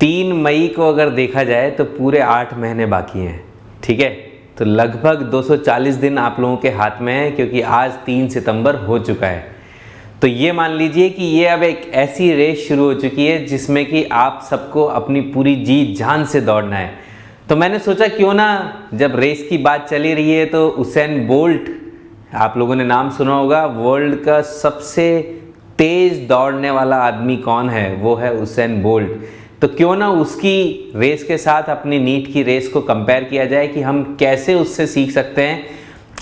3 मई को अगर देखा जाए तो पूरे 8 महीने बाकी हैं, ठीक है। तो लगभग 240 दिन आप लोगों के हाथ में है, क्योंकि आज 3 सितंबर हो चुका है। तो ये मान लीजिए कि ये अब एक ऐसी रेस शुरू हो चुकी है जिसमें कि आप सबको अपनी पूरी जी जान से दौड़ना है। तो मैंने सोचा क्यों ना, जब रेस की बात चली रही है तो उसेन बोल्ट, आप लोगों ने नाम सुना होगा, वर्ल्ड का सबसे तेज दौड़ने वाला आदमी कौन है, वो है उसेन बोल्ट। तो क्यों ना उसकी रेस के साथ अपनी नीट की रेस को कंपेयर किया जाए कि हम कैसे उससे सीख सकते हैं।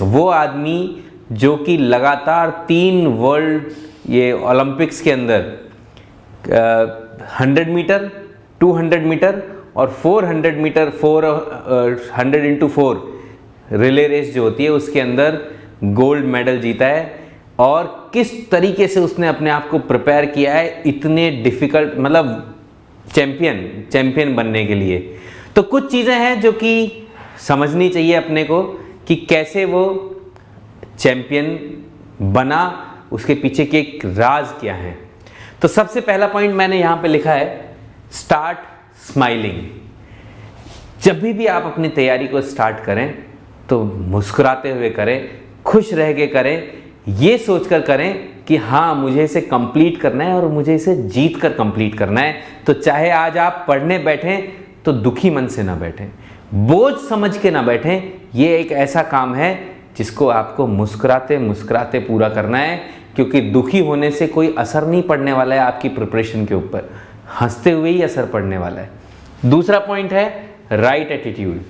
वो आदमी जो कि लगातार 3 वर्ल्ड ये ओलंपिक्स के अंदर 100 मीटर, 200 मीटर और 400 मीटर 400x4 रिले रेस जो होती है उसके अंदर गोल्ड मेडल जीता है। और किस तरीके से उसने अपने आप को प्रिपेयर किया है इतने डिफ़िकल्ट, मतलब चैंपियन बनने के लिए। तो कुछ चीज़ें हैं जो कि समझनी चाहिए अपने को कि कैसे वो चैंपियन बना, उसके पीछे के एक राज क्या है। तो सबसे पहला पॉइंट मैंने यहाँ पे लिखा है, स्टार्ट स्माइलिंग। जब भी आप अपनी तैयारी को स्टार्ट करें तो मुस्कुराते हुए करें, खुश रह के करें, ये सोचकर करें कि हाँ मुझे इसे कंप्लीट करना है और मुझे इसे जीत कर कंप्लीट करना है। तो चाहे आज आप पढ़ने बैठें तो दुखी मन से ना बैठें, बोझ समझ के ना बैठें। ये एक ऐसा काम है जिसको आपको मुस्कुराते मुस्कुराते पूरा करना है, क्योंकि दुखी होने से कोई असर नहीं पड़ने वाला है आपकी प्रिपरेशन के ऊपर, हंसते हुए ही असर पड़ने वाला है। दूसरा पॉइंट है राइट एटीट्यूड।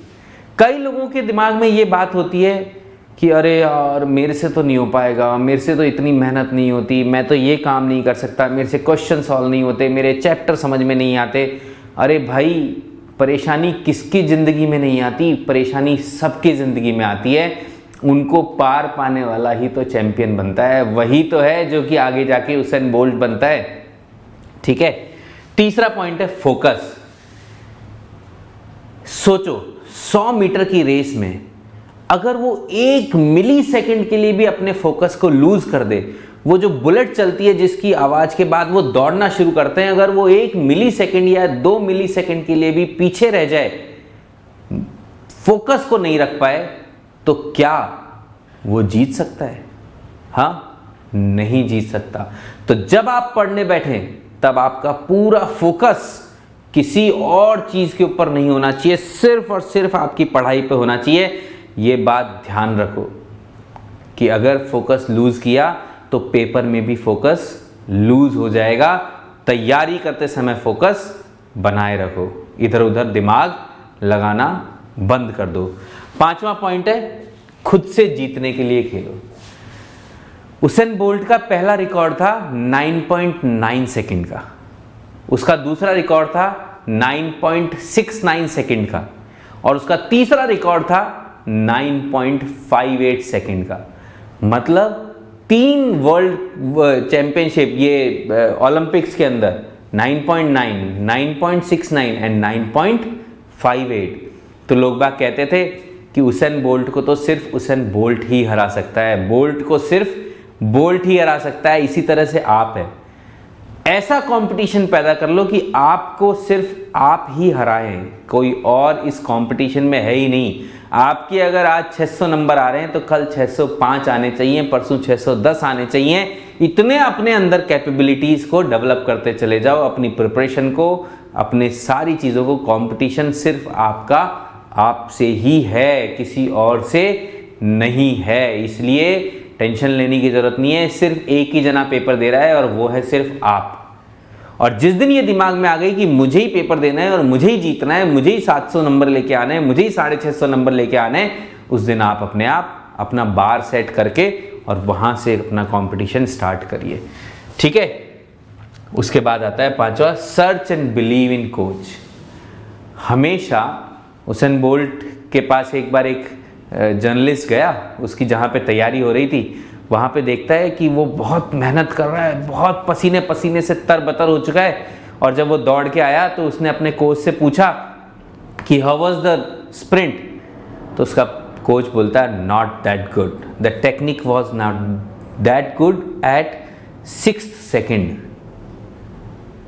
कई लोगों के दिमाग में ये बात होती है कि अरे यार मेरे से तो नहीं हो पाएगा, मेरे से तो इतनी मेहनत नहीं होती, मैं तो ये काम नहीं कर सकता, मेरे से क्वेश्चन सॉल्व नहीं होते, मेरे चैप्टर समझ में नहीं आते। अरे भाई, परेशानी किसकी ज़िंदगी में नहीं आती, परेशानी सबकी ज़िंदगी में आती है। उनको पार पाने वाला ही तो चैंपियन बनता है, वही तो है जो कि आगे जाके उसेन बोल्ट बनता है, ठीक है। तीसरा पॉइंट है फोकस। सोचो 100 मीटर की रेस में अगर वो 1 मिली सेकेंड के लिए भी अपने फोकस को लूज कर दे, वो जो बुलेट चलती है जिसकी आवाज के बाद वो दौड़ना शुरू करते हैं, अगर वो 1 मिली सेकेंड या 2 मिली सेकेंड के लिए भी पीछे रह जाए, फोकस को नहीं रख पाए, तो क्या वो जीत सकता है? हाँ, नहीं जीत सकता। तो जब आप पढ़ने बैठें तब आपका पूरा फोकस किसी और चीज के ऊपर नहीं होना चाहिए, सिर्फ और सिर्फ आपकी पढ़ाई पे होना चाहिए। ये बात ध्यान रखो कि अगर फोकस लूज किया तो पेपर में भी फोकस लूज हो जाएगा। तैयारी करते समय फोकस बनाए रखो, इधर उधर दिमाग लगाना बंद कर दो। 5वां पॉइंट है खुद से जीतने के लिए खेलो। उसेन बोल्ट का पहला रिकॉर्ड था 9.9 सेकंड का, उसका दूसरा रिकॉर्ड था 9.69 सेकंड का, और उसका तीसरा रिकॉर्ड था 9.58 सेकंड का। मतलब 3 वर्ल्ड चैंपियनशिप ये ओलंपिक्स के अंदर 9.9, 9.69 एंड 9.58। तो लोग बाग कहते थे कि उसेन बोल्ट को तो सिर्फ उसेन बोल्ट ही हरा सकता है, बोल्ट को सिर्फ बोल्ट ही हरा सकता है। इसी तरह से आप है, ऐसा कंपटीशन पैदा कर लो कि आपको सिर्फ आप ही हराएं, कोई और इस कंपटीशन में है ही नहीं। आपके अगर आज 600 नंबर आ रहे हैं तो कल 605 आने चाहिए, परसों 610 आने चाहिए। इतने अपने अंदर कैपेबिलिटीज को डेवलप करते चले जाओ, अपनी प्रिपरेशन को, अपने सारी चीज़ों को। कंपटीशन सिर्फ आपका आपसे ही है, किसी और से नहीं है। इसलिए टेंशन लेने की ज़रूरत नहीं है, सिर्फ एक ही जना पेपर दे रहा है और वो है सिर्फ आप। और जिस दिन ये दिमाग में आ गई कि मुझे ही पेपर देना है और मुझे ही जीतना है, मुझे ही 700 नंबर लेके आना है, मुझे ही 650 नंबर लेके आना है, उस दिन आप अपने आप अपना बार सेट करके और वहाँ से अपना कंपटीशन स्टार्ट करिए, ठीक है। उसके बाद आता है 5वां, search and believe in coach. हमेशा उसेन बोल्ट के पास एक बार एक जर्नलिस्ट गया, उसकी जहाँ पे तैयारी हो रही थी, वहाँ पे देखता है कि वो बहुत मेहनत कर रहा है, बहुत पसीने पसीने से तरबतर हो चुका है। और जब वो दौड़ के आया तो उसने अपने कोच से पूछा कि हाउ वाज द स्प्रिंट, तो उसका कोच बोलता है not that good, the technique was not that good at 6th second.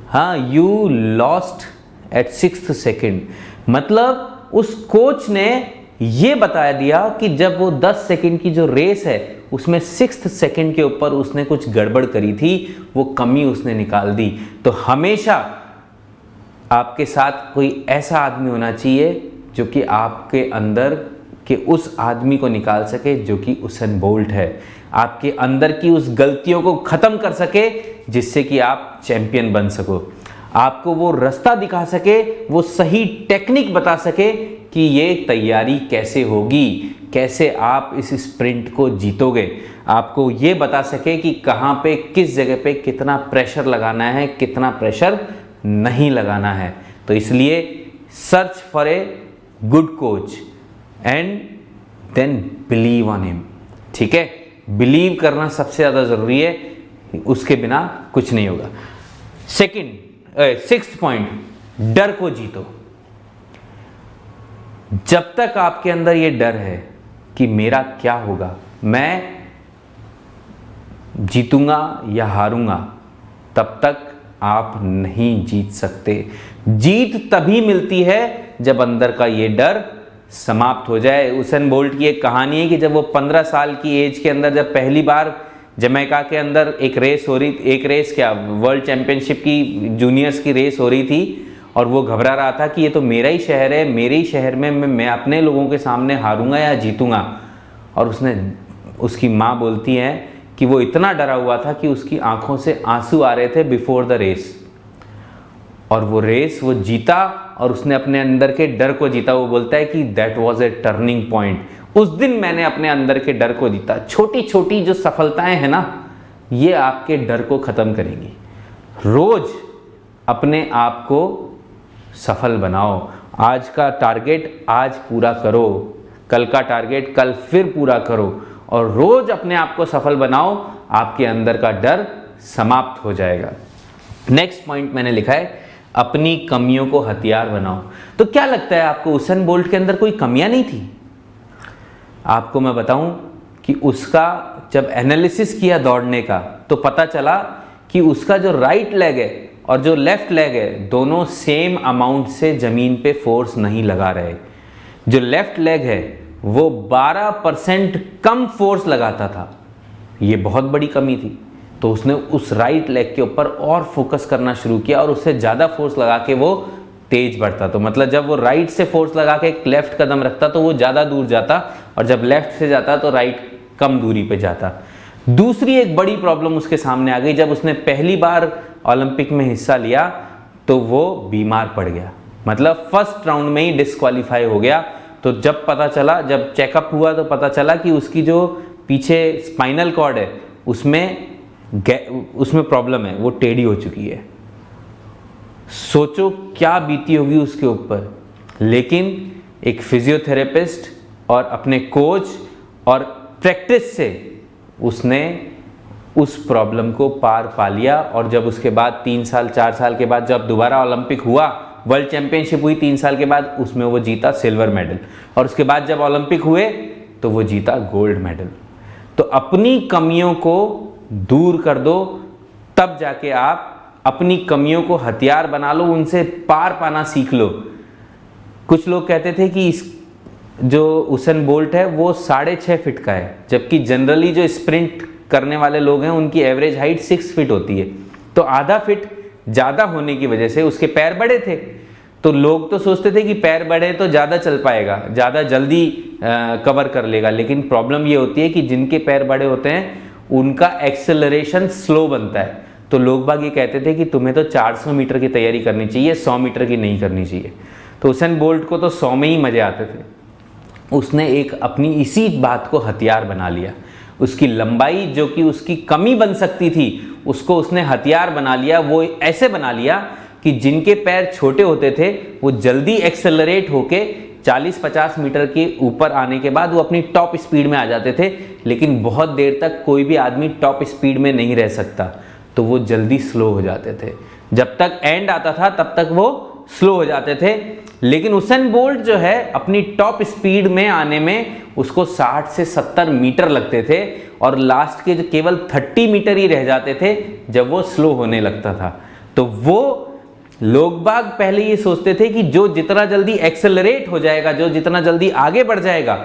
हाँ, you lost at 6th second. मतलब उस कोच ने ये बता दिया कि जब वो 10 सेकेंड की जो रेस है उसमें 6th सेकेंड के ऊपर उसने कुछ गड़बड़ करी थी, वो कमी उसने निकाल दी। तो हमेशा आपके साथ कोई ऐसा आदमी होना चाहिए जो कि आपके अंदर के उस आदमी को निकाल सके जो कि उसेन बोल्ट है, आपके अंदर की उस गलतियों को ख़त्म कर सके जिससे कि आप चैंपियन बन सको, आपको वो रास्ता दिखा सके, वो सही टेक्निक बता सके कि ये तैयारी कैसे होगी, कैसे आप इस स्प्रिंट को जीतोगे, आपको ये बता सके कि कहाँ पे किस जगह पे कितना प्रेशर लगाना है, कितना प्रेशर नहीं लगाना है। तो इसलिए search for a good coach and then believe on him. ठीक है, बिलीव करना सबसे ज़्यादा ज़रूरी है, उसके बिना कुछ नहीं होगा। सिक्स्थ पॉइंट, डर को जीतो। जब तक आपके अंदर ये डर है कि मेरा क्या होगा, मैं जीतूंगा या हारूंगा, तब तक आप नहीं जीत सकते। जीत तभी मिलती है जब अंदर का ये डर समाप्त हो जाए। उसेन बोल्ट की एक कहानी है कि जब वो 15 साल की एज के अंदर जब पहली बार जमैका के अंदर एक रेस हो रही, एक रेस क्या, वर्ल्ड चैंपियनशिप की जूनियर्स की रेस हो रही थी, और वो घबरा रहा था कि ये तो मेरा ही शहर है, मेरे ही शहर में मैं अपने लोगों के सामने हारूंगा या जीतूंगा। और उसकी माँ बोलती है कि वो इतना डरा हुआ था कि उसकी आंखों से आंसू आ रहे थे बिफोर द रेस, और वो रेस वो जीता और उसने अपने अंदर के डर को जीता। वो बोलता है कि that was a turning point, उस दिन मैंने अपने अंदर के डर को जीता। छोटी छोटी जो सफलताएं हैं ना, ये आपके डर को ख़त्म करेंगी। रोज अपने आप को सफल बनाओ। आज का टारगेट आज पूरा करो, कल का टारगेट कल फिर पूरा करो, और रोज अपने आप को सफल बनाओ, आपके अंदर का डर समाप्त हो जाएगा। नेक्स्ट पॉइंट मैंने लिखा है, अपनी कमियों को हथियार बनाओ। तो क्या लगता है आपको, उसेन बोल्ट के अंदर कोई कमियां नहीं थी? आपको मैं बताऊं कि उसका जब एनालिसिस किया दौड़ने का, तो पता चला कि उसका जो राइट लेग है और जो लेफ्ट लेग है, दोनों सेम अमाउंट से ज़मीन पे फोर्स नहीं लगा रहे। जो लेफ्ट लेग है वो 12% कम फोर्स लगाता था, ये बहुत बड़ी कमी थी। तो उसने उस राइट लेग के ऊपर और फोकस करना शुरू किया और उससे ज़्यादा फोर्स लगा के वो तेज बढ़ता। तो मतलब जब वो राइट से फोर्स लगा के एक लेफ्ट कदम रखता तो वो ज़्यादा दूर जाता, और जब लेफ्ट से जाता तो राइट कम दूरी पे जाता। दूसरी एक बड़ी प्रॉब्लम उसके सामने आ गई, जब उसने पहली बार ओलंपिक में हिस्सा लिया तो वो बीमार पड़ गया, मतलब फर्स्ट राउंड में ही डिस्क्वालीफाई हो गया। तो जब पता चला, जब चेकअप हुआ तो पता चला कि उसकी जो पीछे स्पाइनल कॉर्ड है उसमें प्रॉब्लम है, वो टेढ़ी हो चुकी है। सोचो क्या बीती होगी उसके ऊपर। लेकिन एक फिजियोथेरेपिस्ट और अपने कोच और प्रैक्टिस से उसने उस प्रॉब्लम को पार पा लिया। और जब उसके बाद 3 साल 4 साल के बाद जब दोबारा ओलंपिक हुआ, वर्ल्ड चैंपियनशिप हुई 3 साल के बाद, उसमें वो जीता सिल्वर मेडल, और उसके बाद जब ओलंपिक हुए तो वो जीता गोल्ड मेडल। तो अपनी कमियों को दूर कर दो, तब जाके आप अपनी कमियों को हथियार बना लो, उनसे पार पाना सीख लो। कुछ लोग कहते थे कि जो उसेन बोल्ट है वो 6.5 फीट का है, जबकि जनरली जो स्प्रिंट करने वाले लोग हैं उनकी एवरेज हाइट 6 फीट होती है। तो आधा फीट ज़्यादा होने की वजह से उसके पैर बड़े थे। तो लोग तो सोचते थे कि पैर बड़े तो ज़्यादा चल पाएगा, ज़्यादा जल्दी कवर कर लेगा। लेकिन प्रॉब्लम ये होती है कि जिनके पैर बड़े होते हैं उनका एक्सेलरेशन स्लो बनता है। तो लोग बाग ये कहते थे कि तुम्हें तो 400 मीटर की तैयारी करनी चाहिए, 100 मीटर की नहीं करनी चाहिए। तो उसेन बोल्ट को तो 100 में ही मज़े आते थे। उसने एक अपनी इसी बात को हथियार बना लिया। उसकी लंबाई जो कि उसकी कमी बन सकती थी, उसको उसने हथियार बना लिया। वो ऐसे बना लिया कि जिनके पैर छोटे होते थे वो जल्दी एक्सेलरेट होके 40-50 मीटर के ऊपर आने के बाद वो अपनी टॉप स्पीड में आ जाते थे। लेकिन बहुत देर तक कोई भी आदमी टॉप स्पीड में नहीं रह सकता, तो वो जल्दी स्लो हो जाते थे। जब तक एंड आता था तब तक वो स्लो हो जाते थे। लेकिन उसेन बोल्ट जो है अपनी टॉप स्पीड में आने में उसको 60 से 70 मीटर लगते थे, और लास्ट के जो केवल 30 मीटर ही रह जाते थे जब वो स्लो होने लगता था। तो वो लोग बाग पहले ये सोचते थे कि जो जितना जल्दी एक्सेलरेट हो जाएगा, जो जितना जल्दी आगे बढ़ जाएगा,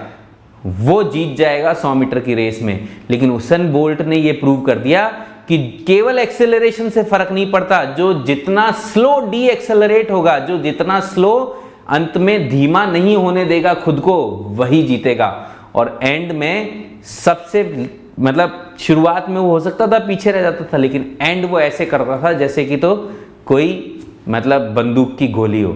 वो जीत जाएगा 100 मीटर की रेस में। लेकिन उसेन बोल्ट ने ये प्रूव कर दिया कि केवल एक्सेलरेशन से फर्क नहीं पड़ता, जो जितना स्लो डी एक्सेलरेट होगा, जो जितना स्लो अंत में धीमा नहीं होने देगा खुद को, वही जीतेगा। और एंड में सबसे मतलब शुरुआत में वो हो सकता था पीछे रह जाता था, लेकिन एंड वो ऐसे करता था जैसे कि तो कोई मतलब बंदूक की गोली हो।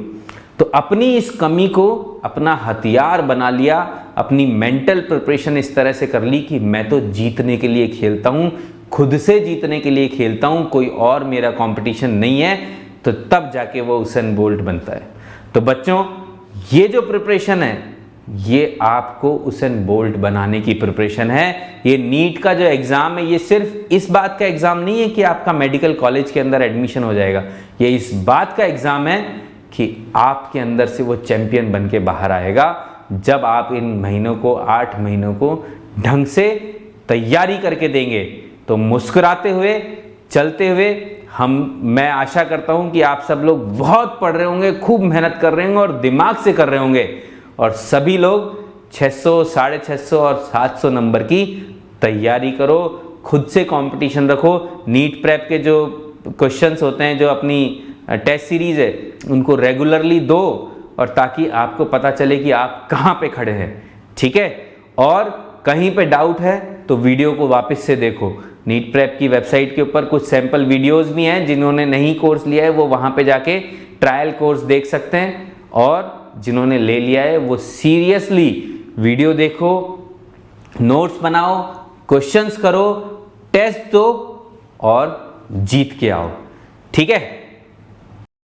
तो अपनी इस कमी को अपना हथियार बना लिया, अपनी मेंटल प्रिपरेशन इस तरह से कर ली कि मैं तो जीतने के लिए खेलता हूँ, खुद से जीतने के लिए खेलता हूँ, कोई और मेरा कंपटीशन नहीं है। तो तब जाके वो उसेन बोल्ट बनता है। तो बच्चों, ये जो प्रिपरेशन है ये आपको उसेन बोल्ट बनाने की प्रिपरेशन है। ये नीट का जो एग्ज़ाम है ये सिर्फ इस बात का एग्ज़ाम नहीं है कि आपका मेडिकल कॉलेज के अंदर एडमिशन हो जाएगा। ये इस बात का एग्ज़ाम है कि आपके अंदर से वो चैंपियन बन के बाहर आएगा जब आप इन महीनों को, 8 महीनों को ढंग से तैयारी करके देंगे। तो मुस्कुराते हुए, चलते हुए मैं आशा करता हूँ कि आप सब लोग बहुत पढ़ रहे होंगे, खूब मेहनत कर रहे होंगे और दिमाग से कर रहे होंगे, और सभी लोग 600, 650 और 700 नंबर की तैयारी करो। खुद से कंपटीशन रखो। नीट प्रेप के जो क्वेश्चंस होते हैं, जो अपनी टेस्ट सीरीज़ है, उनको रेगुलरली दो, और ताकि आपको पता चले कि आप कहाँ पे खड़े हैं। ठीक है? और कहीं पे डाउट है तो वीडियो को वापस से देखो। नीट प्रेप की वेबसाइट के ऊपर कुछ सैम्पल वीडियोस भी हैं, जिन्होंने नहीं कोर्स लिया है वो वहाँ पे जाके ट्रायल कोर्स देख सकते हैं, और जिन्होंने ले लिया है वो सीरियसली वीडियो देखो, नोट्स बनाओ, क्वेश्चंस करो, टेस्ट दो और जीत के आओ। ठीक है?